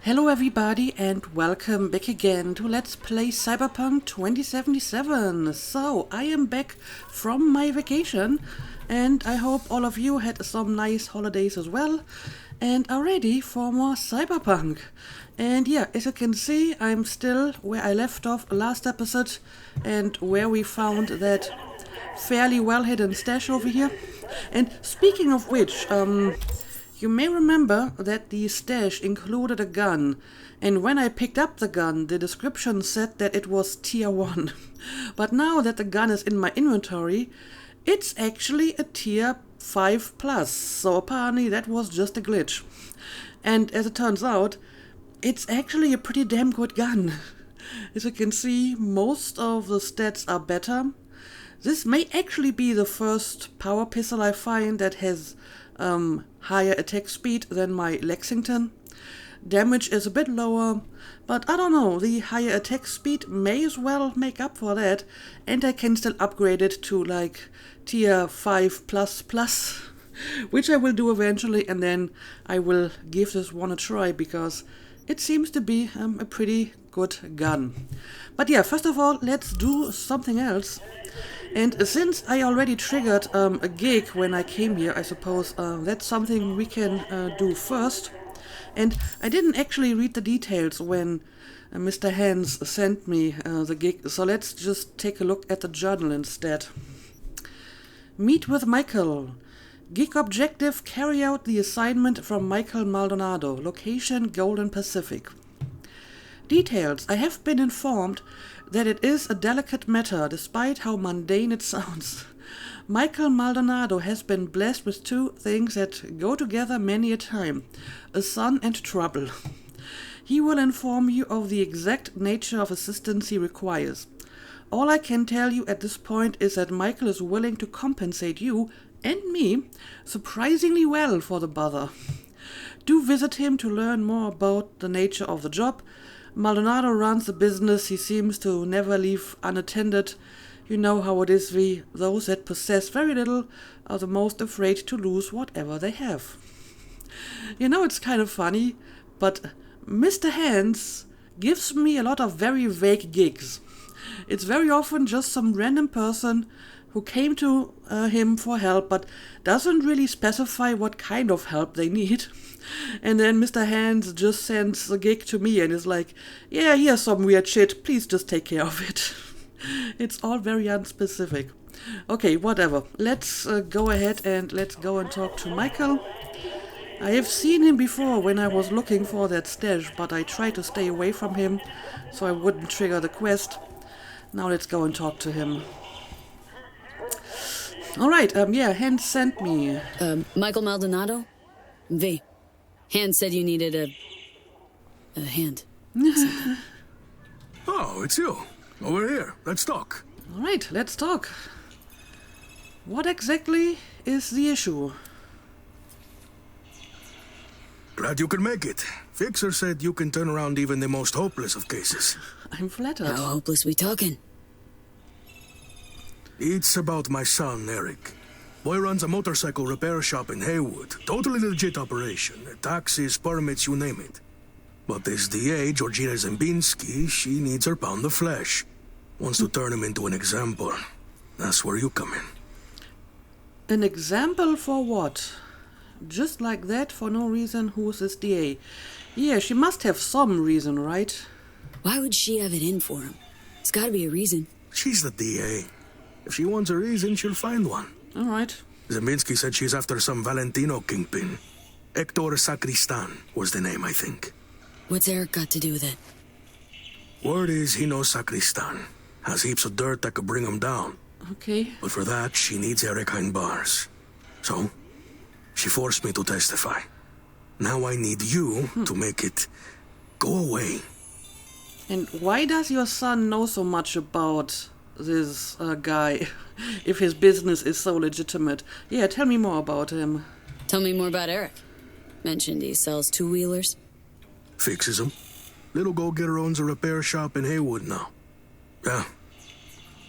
Hello everybody and welcome back again to Let's Play Cyberpunk 2077. So, I am back from my vacation and I hope all of you had some nice holidays as well and are ready for more Cyberpunk. And yeah, as you can see, I'm still where I left off last episode and where we found that fairly well hidden stash over here. And speaking of which, you may remember that the stash included a gun, and when I picked up the gun, the description said that it was tier 1. But now that the gun is in my inventory, it's actually a tier 5+, so apparently that was just a glitch. And as it turns out, it's actually a pretty damn good gun. As you can see, most of the stats are better. This may actually be the first power pistol I find that has higher attack speed than my Lexington. Damage is a bit lower, but I don't know, the higher attack speed may as well make up for that, and I can still upgrade it to like tier 5++, which I will do eventually, and then I will give this one a try because it seems to be a pretty good gun. But yeah, first of all, let's do something else. And since I already triggered a gig when I came here, I suppose that's something we can do first. And I didn't actually read the details when Mr. Hans sent me the gig, so let's just take a look at the journal instead. Meet with Michael. Gig objective: carry out the assignment from Michael Maldonado. Location: Golden Pacific. Details: I have been informed that it is a delicate matter, despite how mundane it sounds. Michael Maldonado has been blessed with two things that go together many a time: a son and trouble. He will inform you of the exact nature of assistance he requires. All I can tell you at this point is that Michael is willing to compensate you and me surprisingly well for the bother. Do visit him to learn more about the nature of the job. Maldonado runs a business he seems to never leave unattended. You know how it is, those that possess very little are the most afraid to lose whatever they have. You know, it's kind of funny, but Mr. Hans gives me a lot of very vague gigs. It's very often just some random person who came to him for help, but doesn't really specify what kind of help they need. And then Mr. Hans just sends the gig to me and is like, yeah, here's some weird shit, please just take care of it. It's all very unspecific. Okay, whatever. Let's go ahead and let's go and talk to Michael. I have seen him before when I was looking for that stash, but I tried to stay away from him so I wouldn't trigger the quest. Now let's go and talk to him. Alright, yeah, Hans sent me. Michael Maldonado? V. Hans said you needed a hand. Oh, it's you. Over here. Let's talk. Alright, let's talk. What exactly is the issue? Glad you could make it. Fixer said you can turn around even the most hopeless of cases. I'm flattered. How hopeless we talking? It's about my son, Eric. Boy runs a motorcycle repair shop in Haywood. Totally legit operation. Taxes, permits, you name it. But this DA, Georgina Zembinski, she needs her pound of flesh. Wants to turn him into an example. That's where you come in. An example for what? Just like that, for no reason, who's this DA? Yeah, she must have some reason, right? Why would she have it in for him? It's gotta be a reason. She's the DA. If she wants a reason, she'll find one. Alright. Zembinski said she's after some Valentino kingpin. Hector Sacristan was the name, I think. What's Eric got to do with it? Word is he knows Sacristan. Has heaps of dirt that could bring him down. Okay. But for that, she needs Eric behind bars. So, she forced me to testify. Now I need you to make it go away. And why does your son know so much about this guy, if his business is so legitimate? Yeah, tell me more about him. Tell me more about Eric. Mentioned he sells two-wheelers. Fixes them. Little go-getter owns a repair shop in Haywood now. Yeah.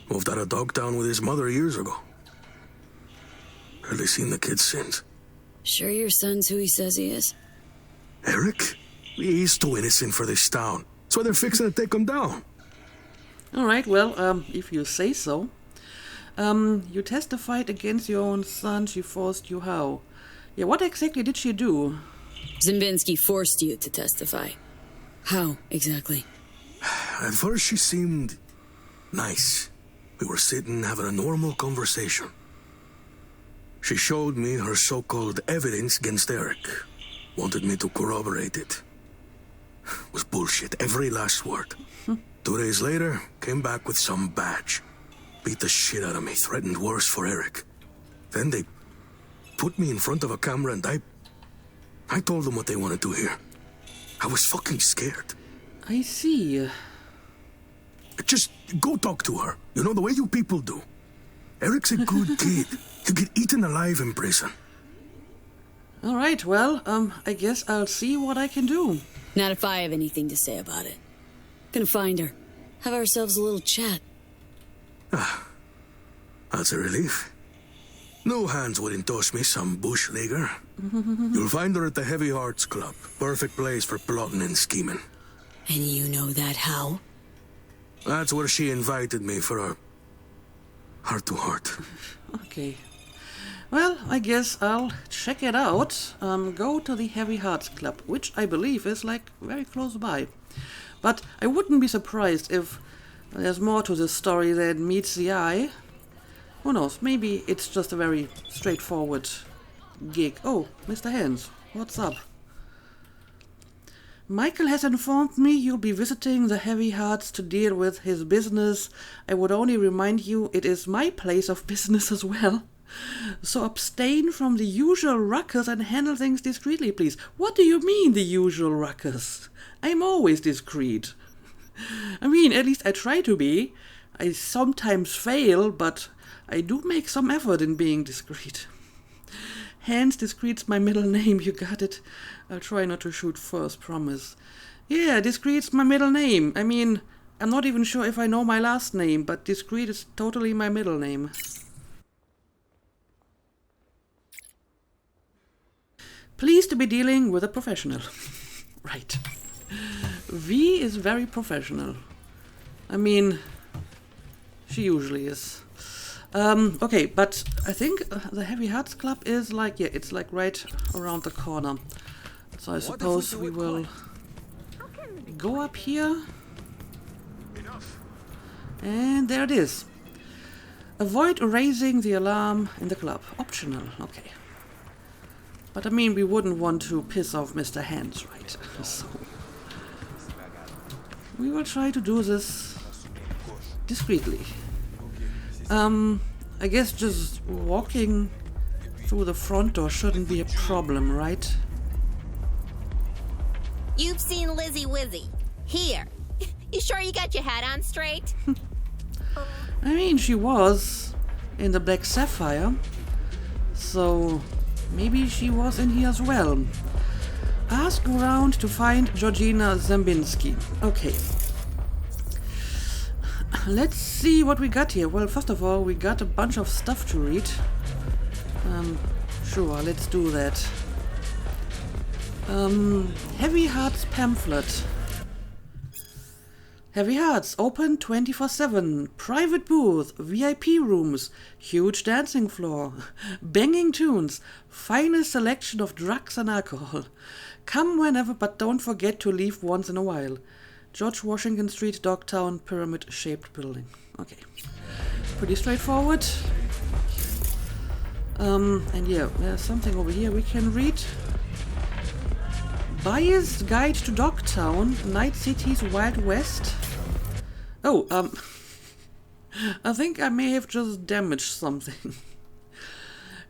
Moved out of Dogtown with his mother years ago. Hardly seen the kid since. Sure your son's who he says he is? Eric? He's too innocent for this town. So they're fixing to take him down. Alright, well, if you say so. You testified against your own son. She forced you how? Yeah, what exactly did she do? Zembinski forced you to testify. How, exactly? At first she seemed nice. We were sitting having a normal conversation. She showed me her so-called evidence against Eric. Wanted me to corroborate it. Was bullshit, every last word. 2 days later, came back with some badge. Beat the shit out of me, threatened worse for Eric. Then they put me in front of a camera and I told them what they wanted to hear. I was fucking scared. I see. Just go talk to her. You know, the way you people do. Eric's a good kid. He'll get eaten alive in prison. Alright, well, I guess I'll see what I can do. Not if I have anything to say about it. Gonna find her. Have ourselves a little chat. That's a relief. No hands wouldn't toss me some bush leaguer. You'll find her at the Heavy Hearts Club. Perfect place for plotting and scheming. And you know that how? That's where she invited me for a heart-to-heart. Okay. Well, I guess I'll check it out. Go to the Heavy Hearts Club, which I believe is, like, very close by. But I wouldn't be surprised if there's more to this story than meets the eye. Who knows, maybe it's just a very straightforward gig. Oh, Mr. Hans, what's up? Michael has informed me you'll be visiting the Heavy Hearts to deal with his business. I would only remind you it is my place of business as well. So abstain from the usual ruckus and handle things discreetly, please. What do you mean, the usual ruckus? I'm always discreet. I mean, at least I try to be. I sometimes fail, but I do make some effort in being discreet. Hans, discreet's my middle name, you got it. I'll try not to shoot first, promise. Yeah, discreet's my middle name. I mean, I'm not even sure if I know my last name, but discreet is totally my middle name. Pleased to be dealing with a professional. Right. V is very professional. I mean, she usually is. Okay, but I think the Heavy Hearts Club is like, yeah, it's like right around the corner. So I suppose we will go up here. And there it is. Avoid raising the alarm in the club. Optional, okay. But I mean, we wouldn't want to piss off Mr. Hans, right? So we will try to do this discreetly. I guess just walking through the front door shouldn't be a problem, right? You've seen Lizzie Wizzy. Here. You sure you got your hat on straight? I mean, she was in the Black Sapphire, so maybe she was in here as well. Ask around to find Georgina Zembinski. Okay. Let's see what we got here. Well, first of all, we got a bunch of stuff to read. Sure, let's do that. Heavy Hearts pamphlet. Heavy Hearts, open 24/7. Private booth, VIP rooms, huge dancing floor, banging tunes, finest selection of drugs and alcohol. Come whenever, but don't forget to leave once in a while. George Washington Street, Dogtown, pyramid-shaped building. Okay, pretty straightforward. And yeah, there's something over here we can read. Biased Guide to Dogtown, Night City's Wild West. Oh, I think I may have just damaged something.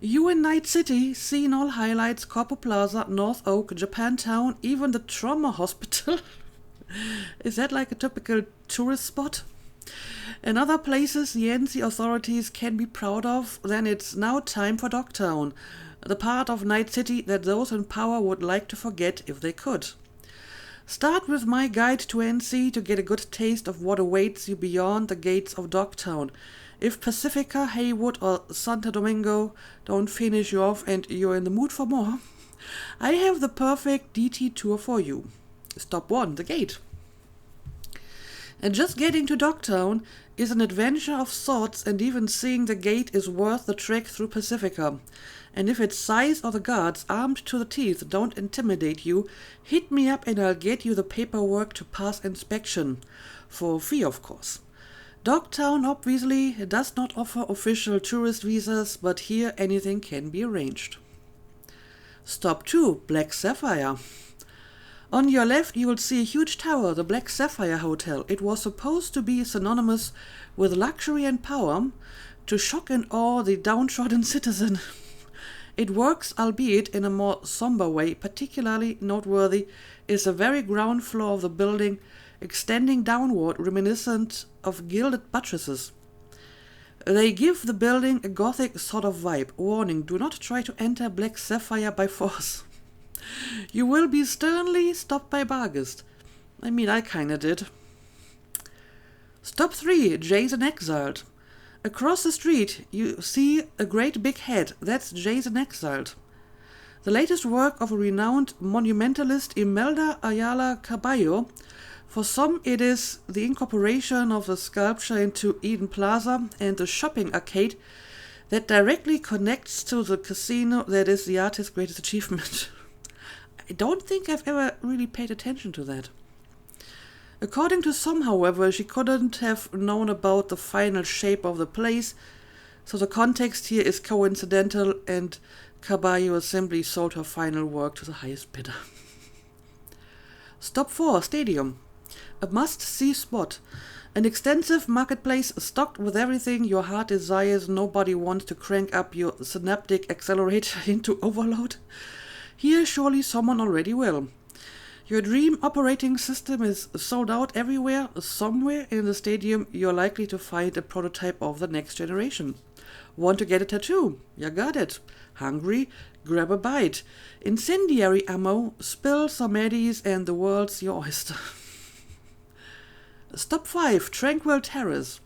You in Night City, seen all highlights, Copper Plaza, North Oak, Japantown, even the trauma hospital. Is that like a typical tourist spot? And other places the NC authorities can be proud of, then it's now time for Dogtown, the part of Night City that those in power would like to forget if they could. Start with my guide to NC to get a good taste of what awaits you beyond the gates of Dogtown. If Pacifica, Haywood or Santo Domingo don't finish you off and you're in the mood for more, I have the perfect DT tour for you. Stop 1, the gate. And just getting to Dogtown is an adventure of sorts, and even seeing the gate is worth the trek through Pacifica. And if its size or the guards armed to the teeth don't intimidate you, hit me up and I'll get you the paperwork to pass inspection. For a fee, of course. Dogtown obviously does not offer official tourist visas, but here anything can be arranged. Stop 2, Black Sapphire. On your left you will see a huge tower, the Black Sapphire Hotel. It was supposed to be synonymous with luxury and power, to shock and awe the downtrodden citizen. It works, albeit in a more somber way. Particularly noteworthy is the very ground floor of the building, extending downward, reminiscent of gilded buttresses. They give the building a gothic sort of vibe. Warning, do not try to enter Black Sapphire by force. You will be sternly stopped by Bargist. I mean, I kinda did. Stop 3, Jason Exiled. Across the street you see a great big head. That's Jason Exiled. The latest work of a renowned monumentalist, Imelda Ayala Caballo. For some it is the incorporation of the sculpture into Eden Plaza and the shopping arcade that directly connects to the casino that is the artist's greatest achievement. I don't think I've ever really paid attention to that. According to some, however, she couldn't have known about the final shape of the place, so the context here is coincidental and Caballo simply sold her final work to the highest bidder. Stop 4, Stadium. A must-see spot. An extensive marketplace stocked with everything your heart desires. Nobody wants to crank up your synaptic accelerator into overload. Here surely someone already will. Your dream operating system is sold out everywhere. Somewhere in the stadium you're likely to find a prototype of the next generation. Want to get a tattoo? You got it. Hungry? Grab a bite. Incendiary ammo? Spill some eddies and the world's your oyster. Stop 5, Tranquil Terrace.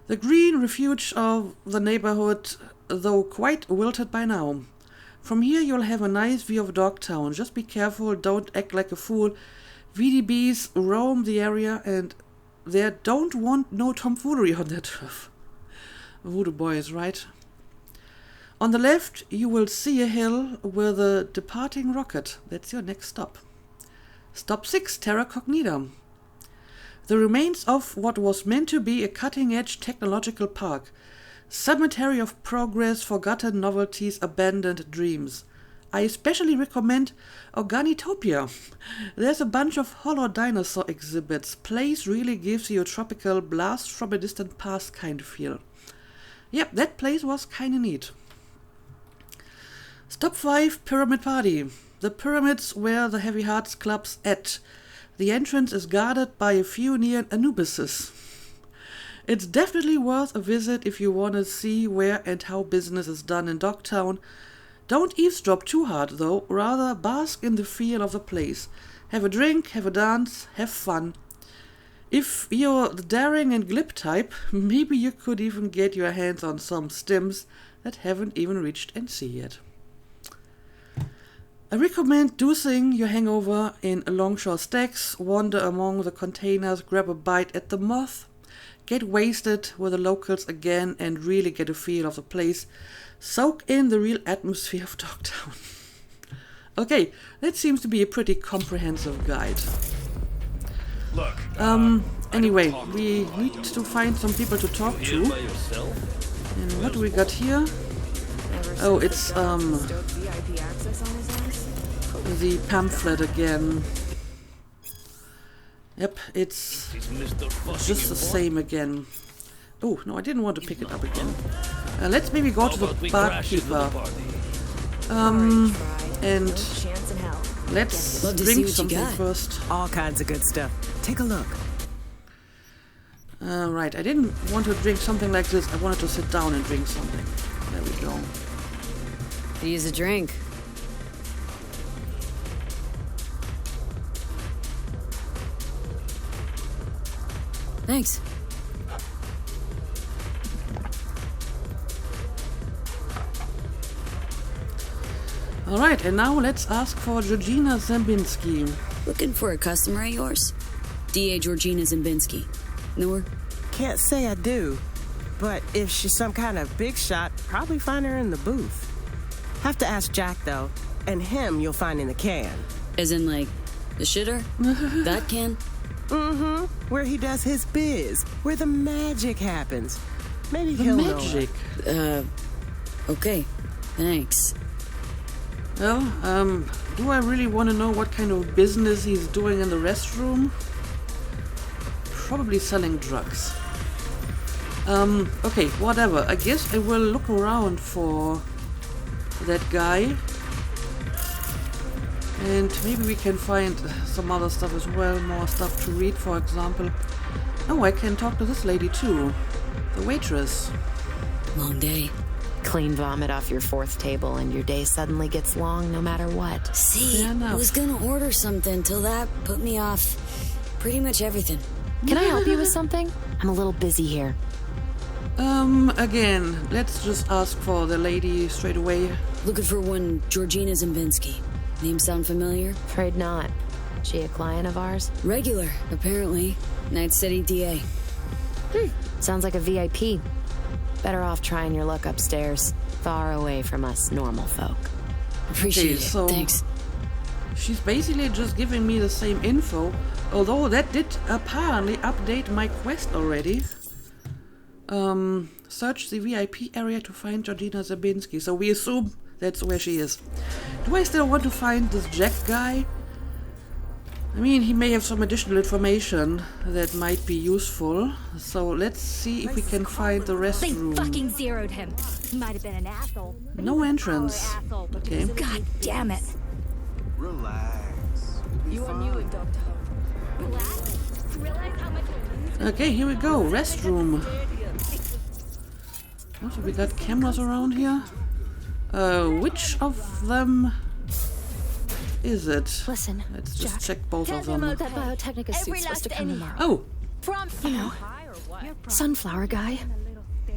The green refuge of the neighborhood, though quite wilted by now. From here you'll have a nice view of Dogtown. Just be careful, don't act like a fool. VDBs roam the area and they don't want no tomfoolery on their turf. Voodoo boys, right? On the left you will see a hill with a departing rocket. That's your next stop. Stop 6, Terra Cognita. The remains of what was meant to be a cutting-edge technological park. Cemetery of progress, forgotten novelties, abandoned dreams. I especially recommend Organitopia. There's a bunch of hollow dinosaur exhibits. Place really gives you a tropical blast from a distant past kind of feel. Yep, that place was kinda neat. Stop 5, Pyramid Party. The pyramids where the Heavy Hearts Club's at. The entrance is guarded by a few near Anubises. It's definitely worth a visit if you want to see where and how business is done in Dogtown. Don't eavesdrop too hard though, rather bask in the feel of the place. Have a drink, have a dance, have fun. If you're the daring and glib type, maybe you could even get your hands on some stims that haven't even reached NC yet. I recommend dousing your hangover in Longshore Stacks, wander among the containers, grab a bite at the Moth, get wasted with the locals again and really get a feel of the place. Soak in the real atmosphere of Dogtown. Okay, that seems to be a pretty comprehensive guide. Look, Anyway, we need to find some people to talk to. And what do we got here? Oh, it's the pamphlet again. Yep, it's just the same again. Oh, no, I didn't want to pick it up again. Let's maybe go to the barkeeper. And let's drink something first. All kinds of good stuff. Take a look. Right, I didn't want to drink something like this. I wanted to sit down and drink something. There we go. Use a drink. Thanks. Alright, and now let's ask for Georgina Zembinski. Looking for a customer of yours? DA Georgina Zimbinsky. Know her? Can't say I do, but if she's some kind of big shot, probably find her in the booth. Have to ask Jack, though, and him you'll find in the can. As in, like, the shitter? That can? Mm-hmm. Where he does his biz, where the magic happens. Maybe The he'll magic. know. Okay. Thanks. Well, do I really want to know what kind of business he's doing in the restroom? Probably selling drugs. Okay, whatever. I guess I will look around for that guy. And maybe we can find some other stuff as well. More stuff to read, for example. Oh, I can talk to this lady too. The waitress. Long day. Clean vomit off your fourth table and your day suddenly gets long no matter what. See, Fair enough. I was gonna order something till that put me off pretty much everything. Can I help you with something? I'm a little busy here. Again, let's just ask for the lady straight away. Looking for one Georgina Zimbinsky. Name sound familiar? Afraid not. She a client of ours? Regular, apparently. Night City DA. Sounds like a VIP. Better off trying your luck upstairs, far away from us normal folk. Appreciate so- it. Thanks. She's basically just giving me the same info, although that did apparently update my quest already. Search the VIP area to find Georgina Zabinski. So we assume that's where she is. Do I still want to find this Jack guy? I mean, he may have some additional information that might be useful. So let's see if we can find the They restroom. fucking zeroed him. He might have been an asshole. but No he was a entrance. solid asshole, but Okay. God damn it. You are new in Doctor Who. Relax. Realize how much Okay, here we go. Restroom. Also, we got cameras around here. Which of them is it? Listen, Let's just Jack, check both tell of them them. that Biotechnica Every suit's supposed to last come any. tomorrow. Oh, from You know, sunflower guy.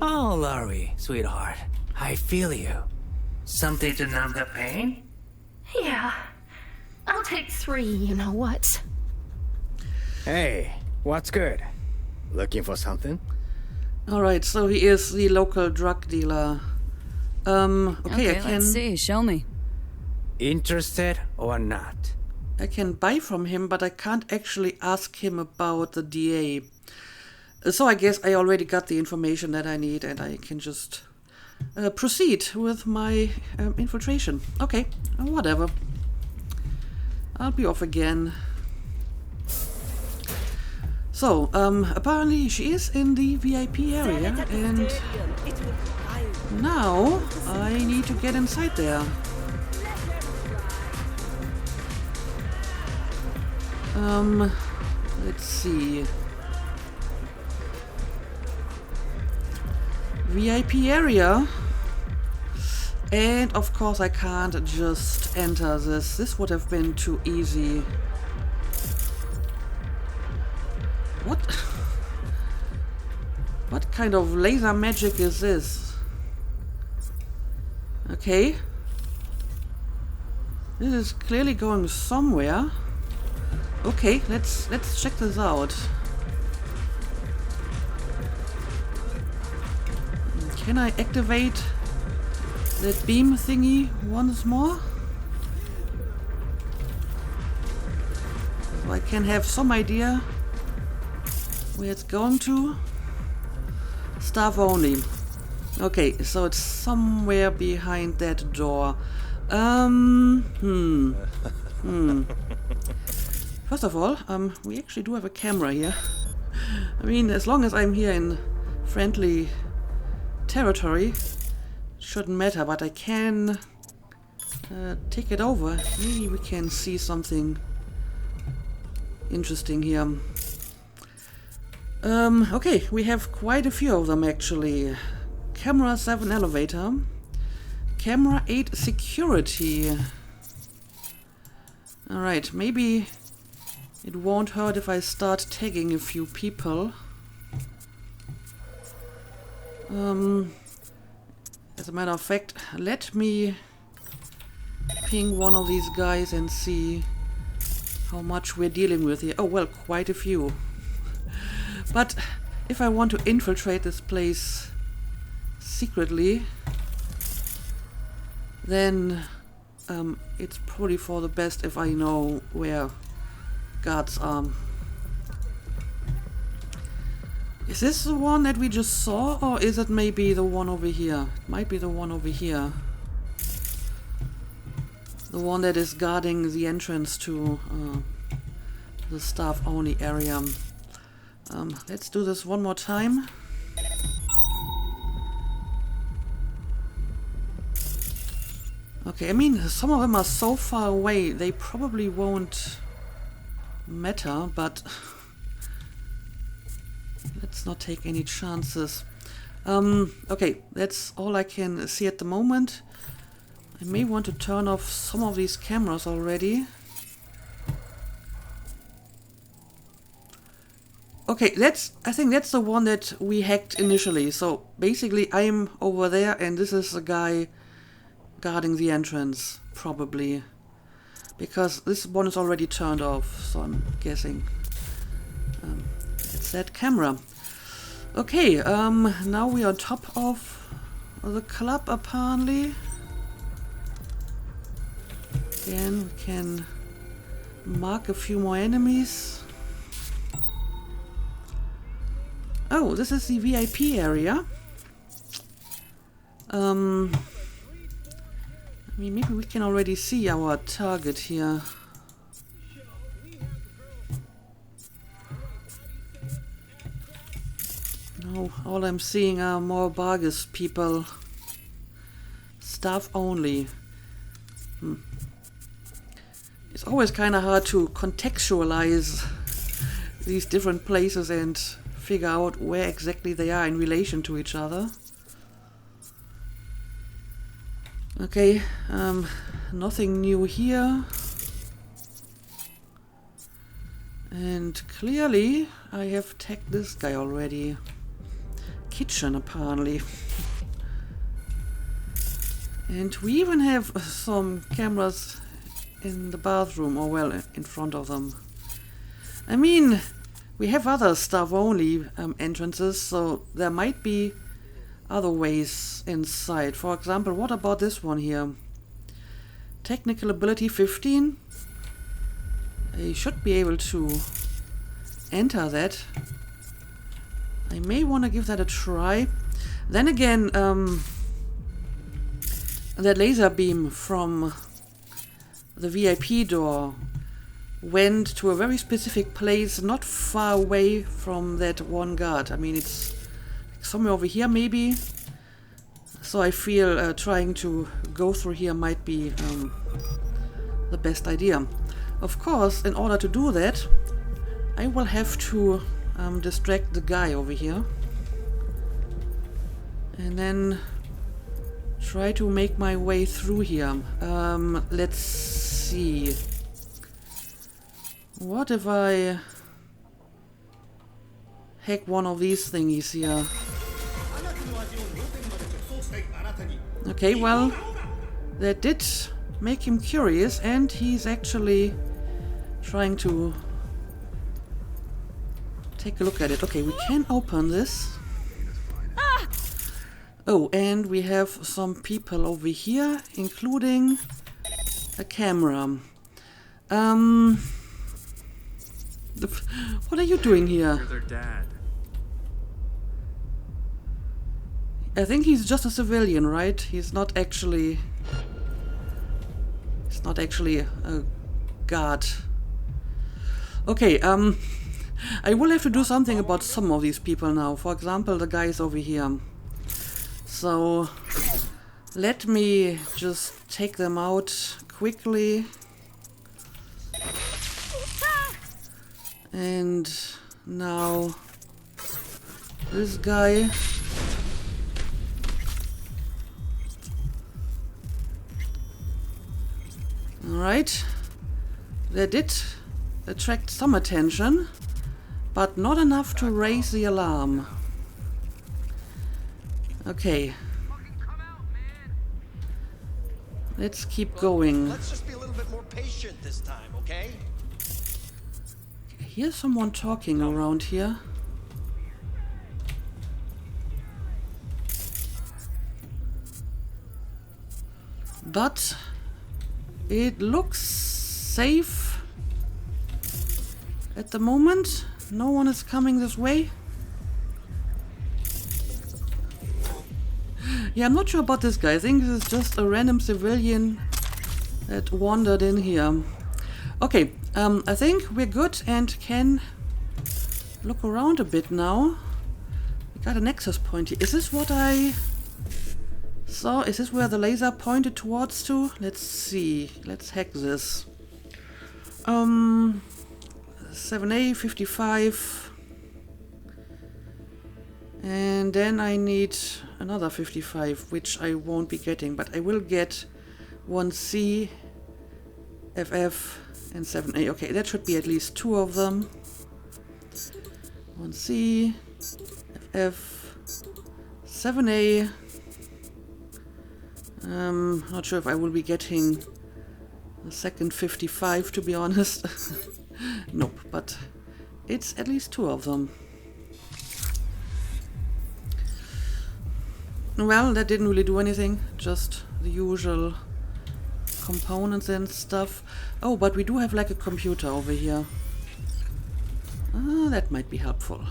Oh, Laurie, sweetheart. I feel you. Something to numb the pain? Yeah. I'll take 3. You know what? Hey, what's good? Looking for something? alright, so he is the local drug dealer. Okay, I can let's see. Show me. Interested or not? I can buy from him, but I can't actually ask him about the DA. So I guess I already got the information that I need, and I can just proceed with my infiltration. Okay, whatever. I'll be off again. So, apparently she is in the VIP area, and now I need to get inside there. Let's see. VIP area. And of course I can't just enter this. This would have been too easy. What? What kind of laser magic is this? Okay. This is clearly going somewhere. Okay, let's check this out. Can I activate that beam thingy once more? So I can have some idea where it's going to. Staff only. Okay, so it's somewhere behind that door. First of all, we actually do have a camera here. I mean, as long as I'm here in friendly territory, shouldn't matter, but I can take it over. Maybe we can see something interesting here. Okay, we have quite a few of them actually. Camera 7 elevator. Camera 8 security. Alright, maybe it won't hurt if I start tagging a few people. As a matter of fact, let me ping one of these guys and see how much we're dealing with here. Oh, well, quite a few. But if I want to infiltrate this place secretly, then it's probably for the best if I know where guards are. Is this the one that we just saw, or is it maybe the one over here? It might be the one over here. The one that is guarding the entrance to the staff-only area. Let's do this one more time. Okay, I mean, some of them are so far away, they probably won't matter, but let's not take any chances. Okay, that's all I can see at the moment. I may want to turn off some of these cameras already. Okay, I think that's the one that we hacked initially. So basically I'm over there and this is the guy guarding the entrance, probably. Because this one is already turned off, so I'm guessing it's that camera. Okay, now we are on top of the club apparently. Again, we can mark a few more enemies. Oh, this is the VIP area. I mean, maybe we can already see our target here. No, all I'm seeing are more Vargas people. Staff only. It's always kind of hard to contextualize these different places and figure out where exactly they are in relation to each other. Okay, nothing new here. And clearly I have tagged this guy already. Kitchen apparently. And we even have some cameras in the bathroom, or well, in front of them. I mean, we have other staff-only entrances, so there might be other ways inside. For example, what about this one here? Technical ability 15. I should be able to enter that. I may want to give that a try. Then again, that laser beam from the VIP door went to a very specific place not far away from that one guard. I mean, it's somewhere over here maybe. So I feel trying to go through here might be the best idea. Of course, in order to do that, I will have to distract the guy over here. And then try to make my way through here. Let's see. What if I hack one of these thingies here? Okay, well, that did make him curious, and he's actually trying to take a look at it. Okay, we can open this. Oh, and we have some people over here, including a camera. What are you doing here? You're their dad. I think he's just a civilian, right? He's not actually a guard. Okay, I will have to do something about some of these people now. For example, the guys over here. So let me just take them out quickly. And now this guy. Alright. That did attract some attention, but not enough to raise the alarm. Okay. Let's keep going. Let's just be a little bit more patient this time, okay? hear someone talking around here. But it looks safe at the moment. No one is coming this way. Yeah, I'm not sure about this guy. I think this is just a random civilian that wandered in here. Okay, I think we're good and can look around a bit now. We got an access point here. Is this what I saw? Is this where the laser pointed towards to? Let's see. Let's hack this. 7A, 55. And then I need another 55, which I won't be getting, but I will get 1C, FF, and 7A. Okay, that should be at least 2 of them. 1C, FF, 7A. Not sure if I will be getting the second 55, to be honest. Nope, but it's at least 2 of them. Well, that didn't really do anything, just the usual components and stuff. Oh, but we do have like a computer over here. That might be helpful.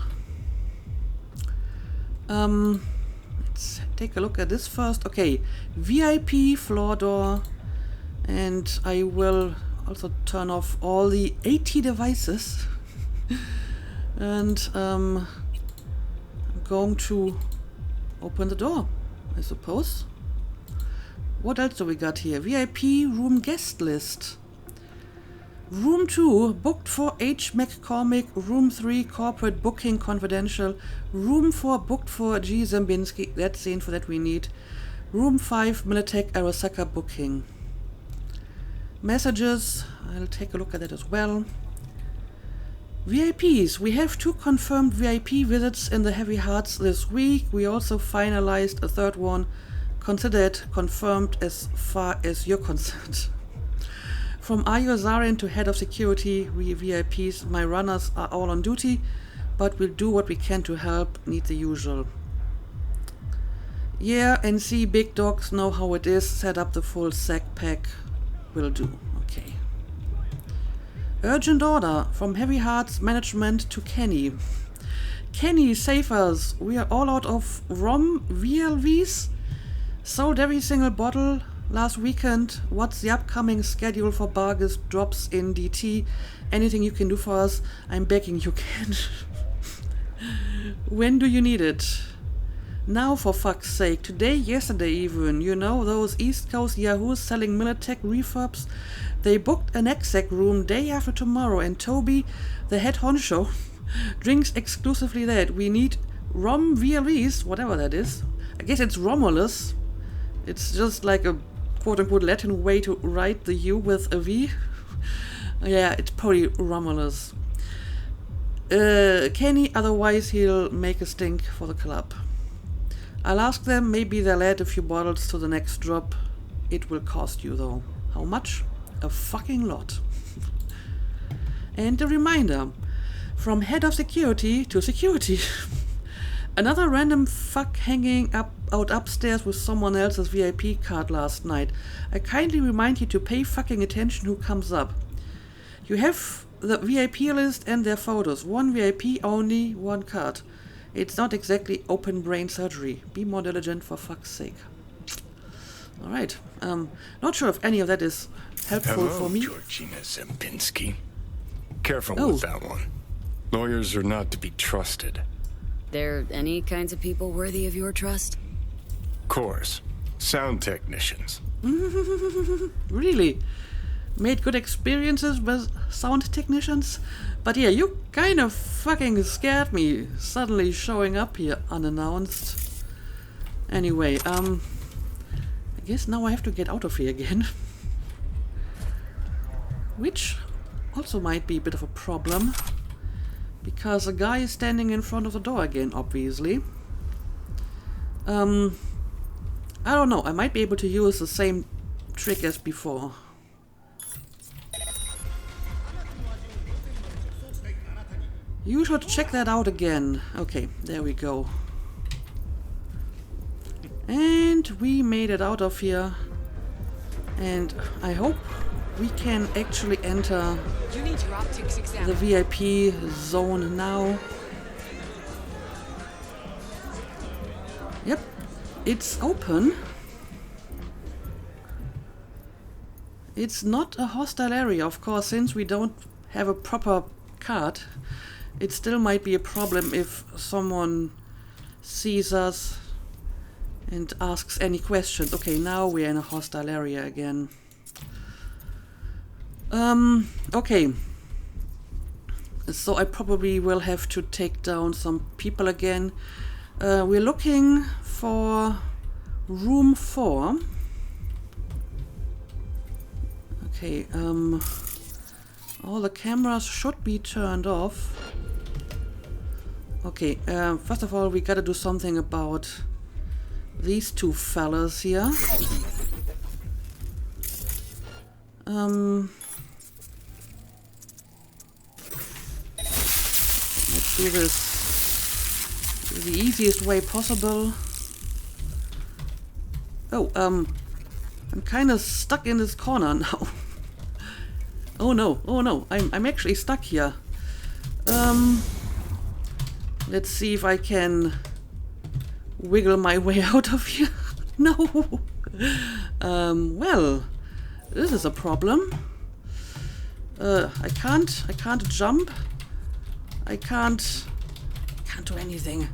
Let's take a look at this first. Okay, VIP floor door. And I will also turn off all the 80 devices. And I'm going to open the door, I suppose. What else do we got here? VIP room guest list. Room 2 booked for H. McCormick. Room 3 corporate booking confidential. Room 4 booked for G. Zembinski. That's the info that we need. Room 5 Militech Arasaka booking. Messages. I'll take a look at that as well. VIPs. We have 2 confirmed VIP visits in the Heavy Hearts this week. We also finalized a 3rd one. Consider it confirmed as far as you're concerned. From Ayo Zarian to Head of Security, we VIPs, my runners are all on duty, but we'll do what we can to help. Need the usual. Yeah, NC big dogs know how it is. Set up the full sack pack. Will do. Okay. Urgent order from Heavy Hearts management to Kenny. Kenny, save us. We are all out of ROM VLVs. Sold every single bottle last weekend. What's the upcoming schedule for Bargus drops in DT? Anything you can do for us? I'm begging you can. When do you need it? Now, for fuck's sake. Today, yesterday even. You know, those East Coast yahoos selling Militech refurbs? They booked an exec room day after tomorrow, and Toby, the head honcho, drinks exclusively that. We need Rom VLVs, whatever that is. I guess it's Romulus. It's just like a quote-unquote Latin way to write the U with a V. Yeah, it's probably Romulus. Kenny, otherwise he'll make a stink for the club. I'll ask them, maybe they'll add a few bottles to the next drop. It will cost you though. How much? A fucking lot. And a reminder, from head of security to security. Another random fuck hanging out upstairs with someone else's VIP card last night. I kindly remind you to pay fucking attention who comes up. You have the VIP list and their photos. 1 VIP only, 1 card. It's not exactly open brain surgery. Be more diligent for fuck's sake. Alright. Not sure if any of that is helpful for me. Georgina Zembinski. Careful with that one. Lawyers are not to be trusted. There any kinds of people worthy of your trust? Course. Sound technicians. Really? Made good experiences with sound technicians? But yeah, you kind of fucking scared me suddenly showing up here unannounced. Anyway, I guess now I have to get out of here again. Which also might be a bit of a problem. Because a guy is standing in front of the door again, obviously. I don't know, I might be able to use the same trick as before. You should check that out again. Okay, there we go. And we made it out of here. And I hope we can actually enter the VIP zone now. Yep, it's open. It's not a hostile area, of course, since we don't have a proper card. It still might be a problem if someone sees us and asks any questions. Okay, now we're in a hostile area again. Okay. So I probably will have to take down some people again. We're looking for room 4. Okay, all the cameras should be turned off. Okay, first of all, we gotta do something about these two fellas here. Let's do this the easiest way possible. Oh, I'm kind of stuck in this corner now. Oh no, I'm actually stuck here. Let's see if I can wiggle my way out of here. No. Well, this is a problem. I can't jump. I can't do anything.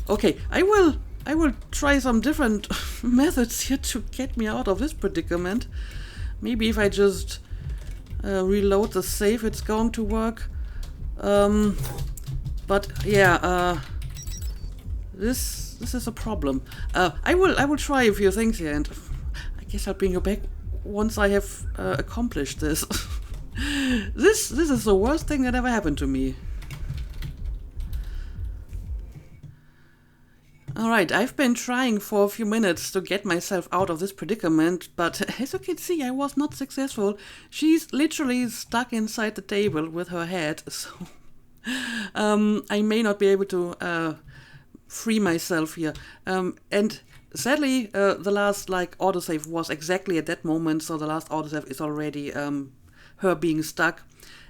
Okay, I will try some different methods here to get me out of this predicament. Maybe if I just reload the save, it's going to work. But yeah, this is a problem. I will try a few things here, and I guess I'll bring you back once I have accomplished this. This is the worst thing that ever happened to me. Alright, I've been trying for a few minutes to get myself out of this predicament, but as you can see, I was not successful. She's literally stuck inside the table with her head, so I may not be able to free myself here. And sadly, the last autosave was exactly at that moment, so the last autosave is already her being stuck.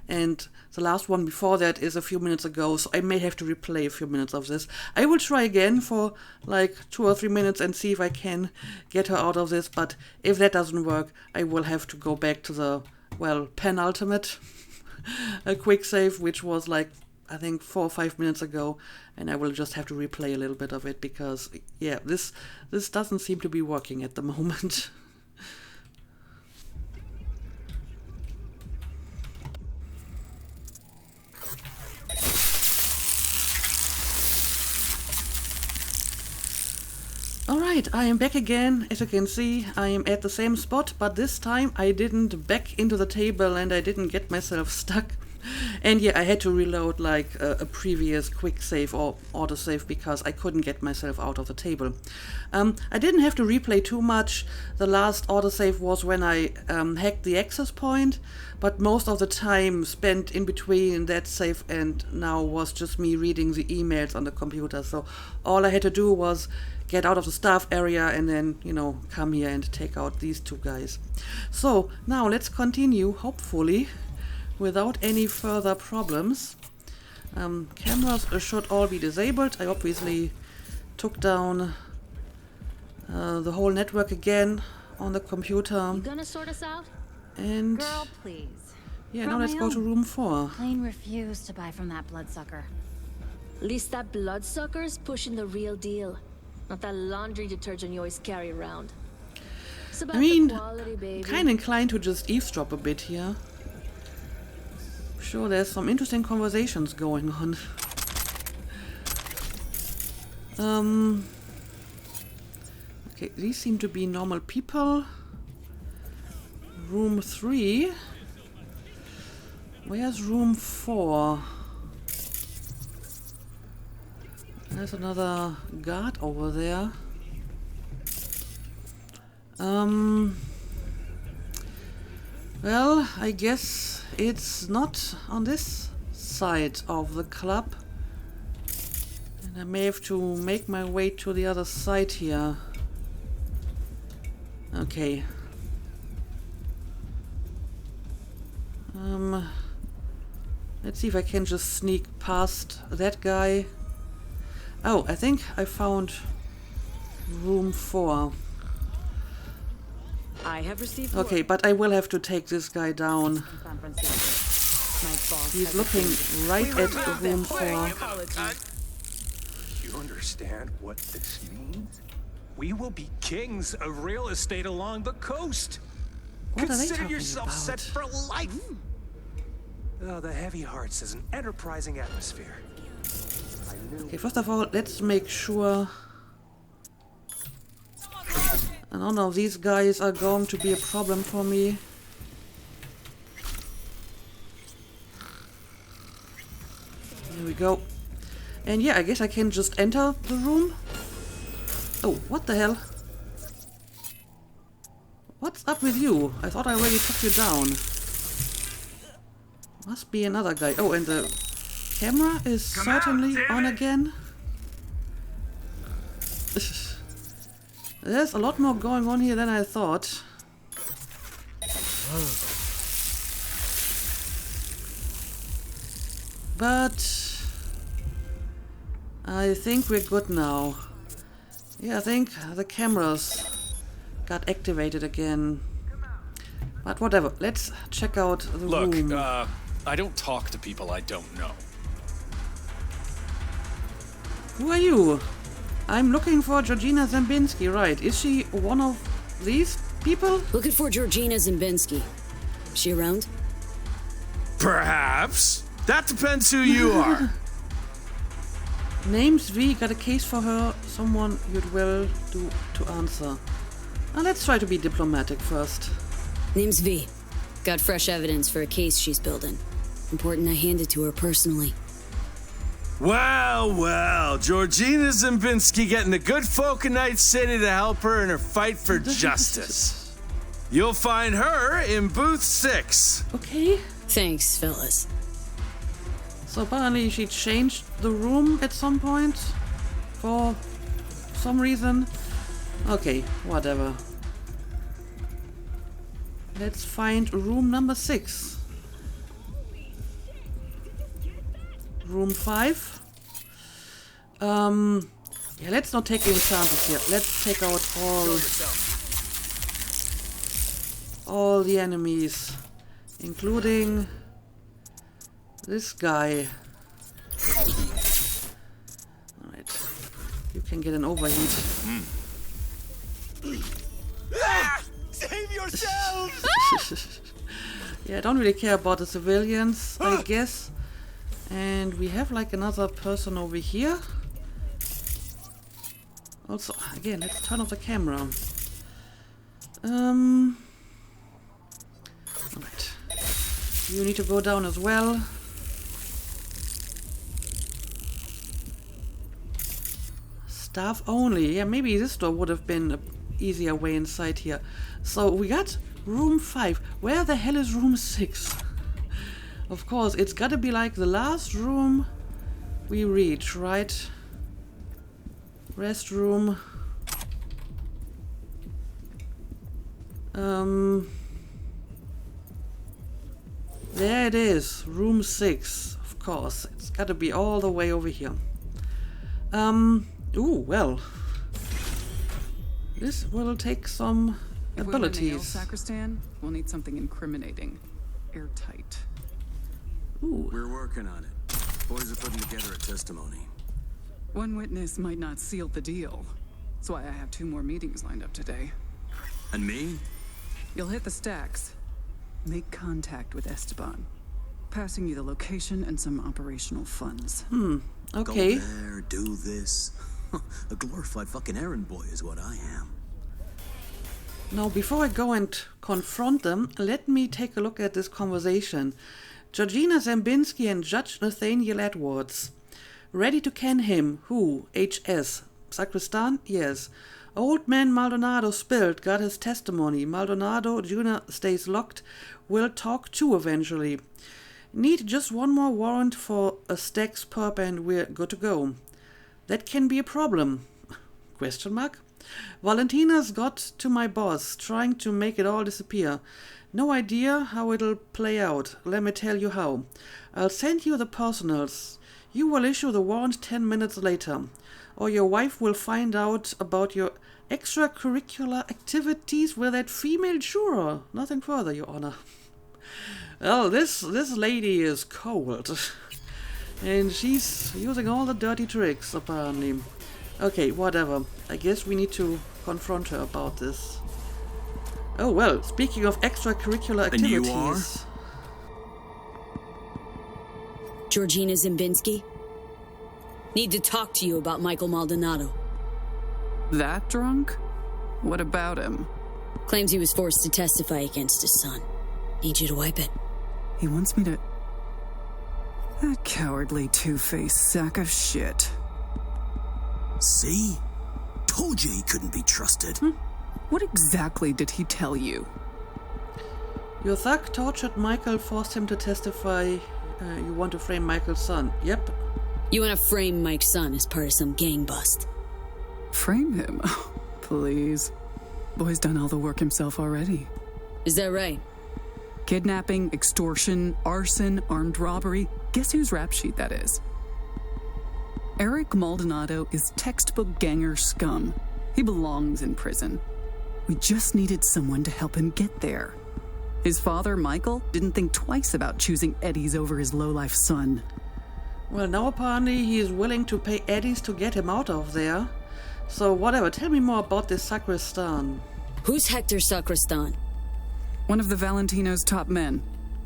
And the last one before that is a few minutes ago, so I may have to replay a few minutes of this. I will try again for 2 or 3 minutes and see if I can get her out of this, but if that doesn't work, I will have to go back to the, penultimate quick save, which was I think 4 or 5 minutes ago, and I will just have to replay a little bit of it because, yeah, this doesn't seem to be working at the moment. Alright, I am back again. As you can see, I am at the same spot, but this time I didn't back into the table and I didn't get myself stuck. And yeah, I had to reload a previous quick save or autosave because I couldn't get myself out of the table. I didn't have to replay too much. The last autosave was when I hacked the access point, but most of the time spent in between that save and now was just me reading the emails on the computer. So all I had to do was get out of the staff area and then, come here and take out these two guys. So now let's continue, hopefully, without any further problems. Cameras should all be disabled. I obviously took down the whole network again on the computer. You gonna sort us out? And girl, please. Yeah, now let's go to room 4. Plain refuse to buy from that bloodsucker. At least that bloodsucker's pushing the real deal. Not that laundry detergent you always carry around. It's about the quality, baby. I'm kind of inclined to just eavesdrop a bit here. Sure, there's some interesting conversations going on. Okay, these seem to be normal people. Room 3. Where's room 4? There's another guard over there. Well, I guess it's not on this side of the club. And I may have to make my way to the other side here. Okay. Let's see if I can just sneak past that guy. Oh, I think I found room 4. I have received okay, but I will have to take this guy down. He's looking right at room 4. You understand what this means? We will be kings of real estate along the coast. What are they Consider talking yourself about? set for life. Oh, the Heavy Hearts is an enterprising atmosphere. Okay, first of all, let's make sure none of these guys are going to be a problem for me. Here we go. And yeah, I guess I can just enter the room. Oh, what the hell? What's up with you? I thought I already took you down. Must be another guy. Oh, and the camera is certainly on again. There's a lot more going on here than I thought. But I think we're good now. Yeah, I think the cameras got activated again. But whatever, let's check out the room. Look, I don't talk to people I don't know. Who are you? I'm looking for Georgina Zambinski, right? Is she one of these people? Looking for Georgina Zambinski. Is she around? Perhaps. That depends who you are. Name's V, got a case for her. Someone you'd well do to answer. Now let's try to be diplomatic first. Name's V. Got fresh evidence for a case she's building. Important I hand it to her personally. Well, well, Georgina Zambinski getting the good folk of Night City to help her in her fight for justice. You'll find her in booth 6. Okay. Thanks, fellas. So apparently she changed the room at some point for some reason. Okay, whatever. Let's find room number 6. Room 5. Yeah, let's not take any chances here. Let's take out all the enemies, including this guy. Alright. You can get an overheat. Save yourself! Yeah, I don't really care about the civilians, I guess. And we have like another person over here. Also, again, let's turn off the camera. Alright. You need to go down as well. Staff only. Yeah, maybe this door would have been an easier way inside here. So we got room 5. Where the hell is room 6? Of course, it's gotta be like the last room we reach, right? Restroom. There it is, room 6. Of course, it's gotta be all the way over here. Ooh, well. This will take some abilities. If we want a nail sacristan, we'll need something incriminating. Airtight. Ooh. We're working on it. Boys are putting together a testimony. One witness might not seal the deal. That's why I have 2 more meetings lined up today. And me? You'll hit the stacks. Make contact with Esteban. Passing you the location and some operational funds. Okay. Go there, do this. A glorified fucking errand boy is what I am. Now, before I go and confront them, let me take a look at this conversation. Georgina Zambinski and Judge Nathaniel Edwards. Ready to can him. Who? HS. Sacristan? Yes. Old man Maldonado spilled, got his testimony. Maldonado Jr. stays locked. Will talk too eventually. Need just one more warrant for a Stax perp and we're good to go. That can be a problem. Question mark? Valentina's got to my boss, trying to make it all disappear. No idea how it'll play out. Let me tell you how. I'll send you the personals. You will issue the warrant 10 minutes later. Or your wife will find out about your extracurricular activities with that female juror. Nothing further, Your Honor. Well, this lady is cold. And she's using all the dirty tricks, apparently. Okay, whatever. I guess we need to confront her about this. Oh, well, speaking of extracurricular activities... And you are? Georgina Zimbinski? Need to talk to you about Michael Maldonado. That drunk? What about him? Claims he was forced to testify against his son. Need you to wipe it. He wants me to... That cowardly two-faced sack of shit. See? Told you he couldn't be trusted. What exactly did he tell you? Your thug tortured Michael, forced him to testify. You want to frame Michael's son. Yep. You want to frame Mike's son as part of some gang bust. Frame him? Please. Boy's done all the work himself already. Is that right? Kidnapping, extortion, arson, armed robbery. Guess whose rap sheet that is? Eric Maldonado is textbook ganger scum. He belongs in prison. We just needed someone to help him get there. His father, Michael, didn't think twice about choosing Eddie's over his lowlife son. Well, now apparently he is willing to pay Eddie's to get him out of there. So whatever, tell me more about this Sacristan. Who's Hector Sacristan? One of the Valentino's top men.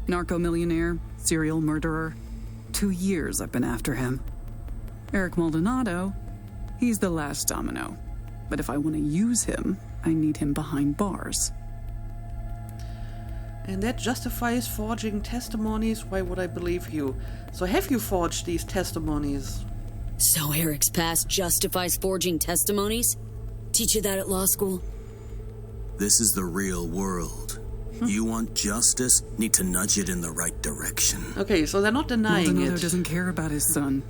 Narco-millionaire, serial murderer. 2 years I've been after him. Eric Maldonado, he's the last domino. But if I want to use him, I need him behind bars. And that justifies forging testimonies. Why would I believe you? So have you forged these testimonies? So Eric's past justifies forging testimonies? Teach you that at law school? This is the real world. You want justice, need to nudge it in the right direction. Okay, so they're not denying Maldonado it. Doesn't care about his son.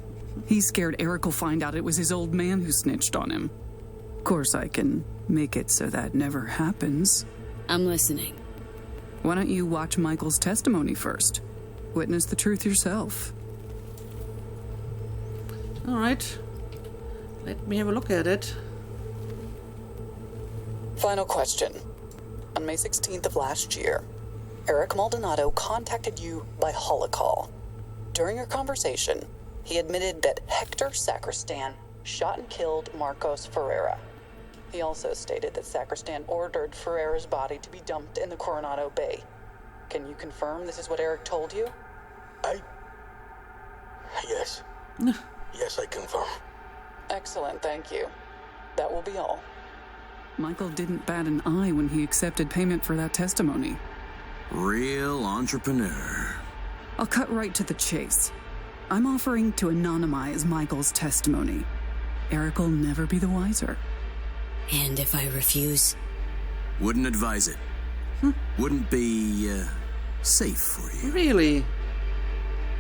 He's scared Eric will find out it was his old man who snitched on him. Of course, I can make it so that never happens. I'm listening. Why don't you watch Michael's testimony first? Witness the truth yourself. Alright. Let me have a look at it. Final question. On May 16th of last year, Eric Maldonado contacted you by holocall. During your conversation, he admitted that Hector Sacristan shot and killed Marcos Ferreira. He also stated that Sacristan ordered Ferreira's body to be dumped in the Coronado Bay. Can you confirm this is what Eric told you? Yes. Yes, I confirm. Excellent, thank you. That will be all. Michael didn't bat an eye when he accepted payment for that testimony. Real entrepreneur. I'll cut right to the chase. I'm offering to anonymize Michael's testimony. Eric will never be the wiser. And if I refuse? Wouldn't advise it. Wouldn't be, safe for you. Really?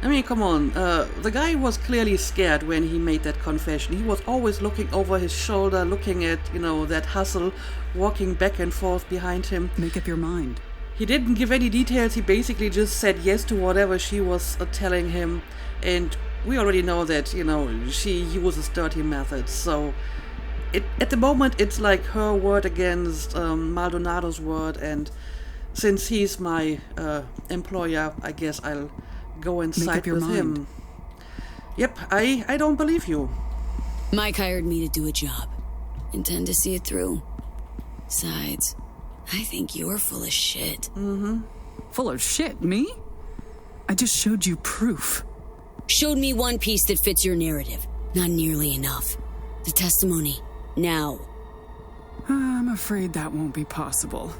I mean, come on. The guy was clearly scared when he made that confession. He was always looking over his shoulder, looking at, that hustle, walking back and forth behind him. Make up your mind. He didn't give any details. He basically just said yes to whatever she was telling him. And we already know that, she uses dirty methods. So at the moment, it's like her word against Maldonado's word. And since he's my employer, I guess I'll go and side with him. Yep, I don't believe you. Mike hired me to do a job. Intend to see it through. Besides, I think you're full of shit. Full of shit, me? I just showed you proof. Showed me one piece that fits your narrative. Not nearly enough. The testimony. Now. I'm afraid that won't be possible.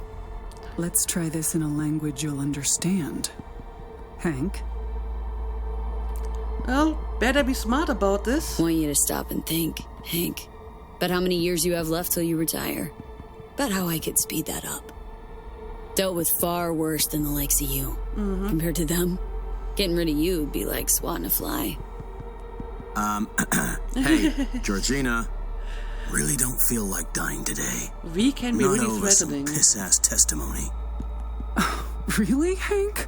Let's try this in a language you'll understand. Hank? Well, better be smart about this. Want you to stop and think, Hank. About how many years you have left till you retire. About how I could speed that up. Dealt with far worse than the likes of you. Compared to them, Getting rid of you would be like swatting a fly. Hey, Georgina. Really don't feel like dying today. V can be Not really over some threatening. piss-ass testimony. Really, Hank?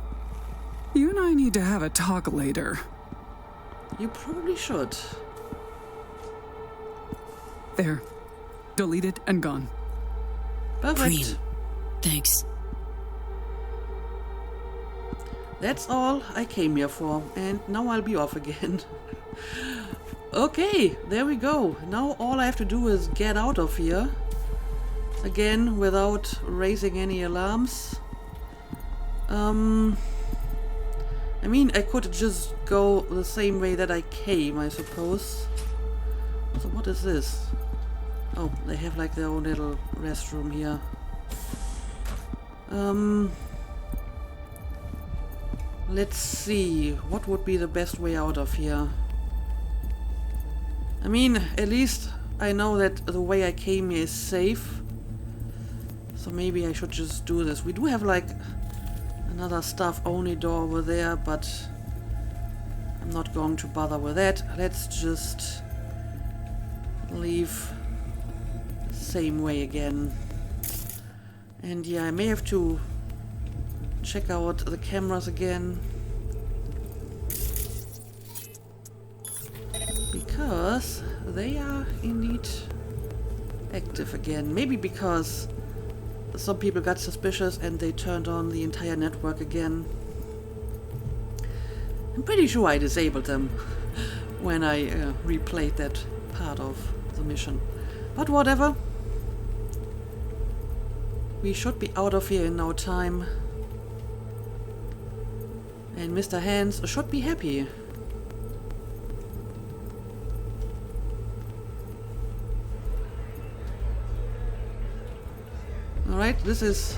You and I need to have a talk later. You probably should. There. Deleted and gone. Perfect. Green. Thanks. That's all I came here for, and now I'll be off again. Okay, there we go. Now all I have to do is get out of here. Again, without raising any alarms. I mean, I could just go the same way that I came, I suppose. So what is this? Oh, they have like their own little restroom here. Let's see, what would be the best way out of here? I mean, at least I know that the way I came here is safe. So maybe I should just do this. We do have like another staff only door over there, but I'm not going to bother with that. Let's just leave the same way again. And yeah, I may have to check out the cameras again. Because they are indeed active again. Maybe because some people got suspicious and they turned on the entire network again. I'm pretty sure I disabled them when I replayed that part of the mission. But whatever. We should be out of here in no time. And Mr. Hands should be happy. Alright, this is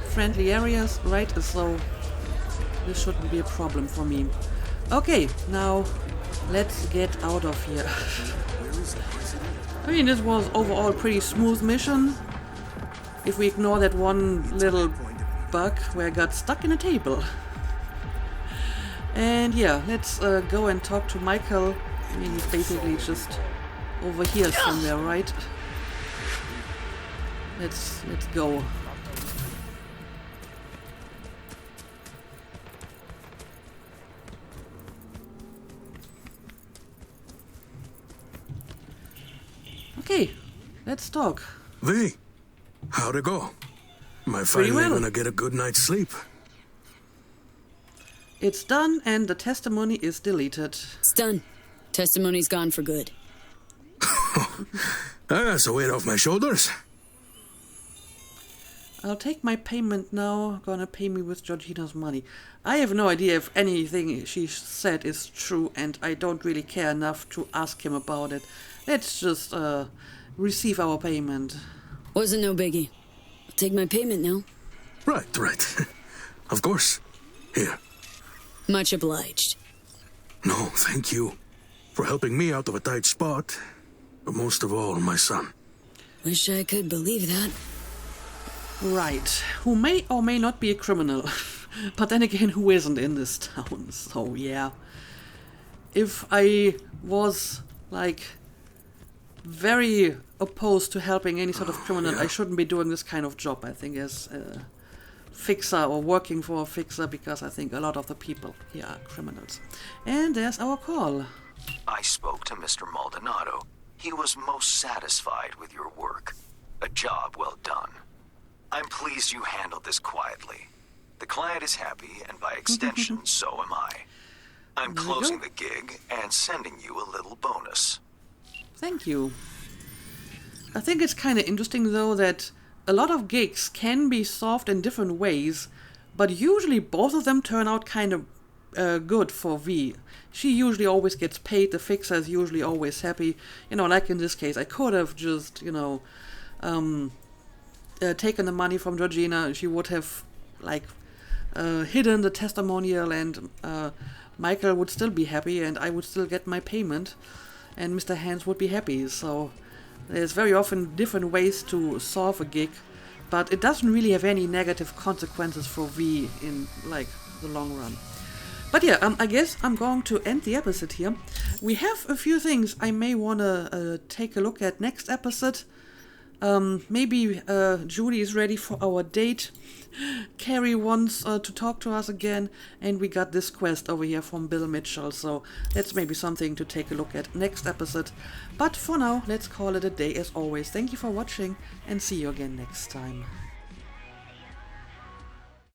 friendly areas, right? So this shouldn't be a problem for me. Okay, now let's get out of here. I mean, this was overall a pretty smooth mission. If we ignore that one little bug where I got stuck in a table. And yeah, let's go and talk to Michael. I mean, he's basically just over here somewhere, right? Let's go. Okay, let's talk. V, how'd it go? Am I Pretty finally well. gonna get a good night's sleep? It's done and the testimony is deleted. It's done. Testimony's gone for good. That's a weight off my shoulders. I'll take my payment now. Gonna pay me with Georgina's money. I have no idea if anything she said is true, and I don't really care enough to ask him about it. Let's just receive our payment. Wasn't no biggie. I'll take my payment now. Right. Of course. Here. Much obliged. No, thank you. For helping me out of a tight spot. But most of all, my son. Wish I could believe that. Right. Who may or may not be a criminal. But then again, who isn't in this town? So, yeah. If I was, like, very opposed to helping any sort of criminal, I shouldn't be doing this kind of job, I think, as a fixer or working for a fixer, because I think a lot of the people here are criminals. And there's our call. I spoke to Mr. Maldonado. He was most satisfied with your work. A job well done. I'm pleased you handled this quietly. The client is happy, and by extension, so am I. I'm closing the gig and sending you a little bonus. Thank you. I think it's kind of interesting, though, that a lot of gigs can be solved in different ways, but usually both of them turn out kind of good for V. She usually always gets paid, the fixer is usually always happy. You know, like in this case, I could have just, you know, taken the money from Georgina. She would have, like, hidden the testimonial, and Michael would still be happy, and I would still get my payment, and Mr. Hands would be happy. So there's very often different ways to solve a gig, but it doesn't really have any negative consequences for V in, like, the long run. But yeah, I guess I'm going to end the episode here. We have a few things I may want to take a look at next episode. Maybe Judy is ready for our date. Carrie wants to talk to us again, and we got this quest over here from Bill Mitchell, so that's maybe something to take a look at next episode. But for now, let's call it a day as always. Thank you for watching, and see you again next time.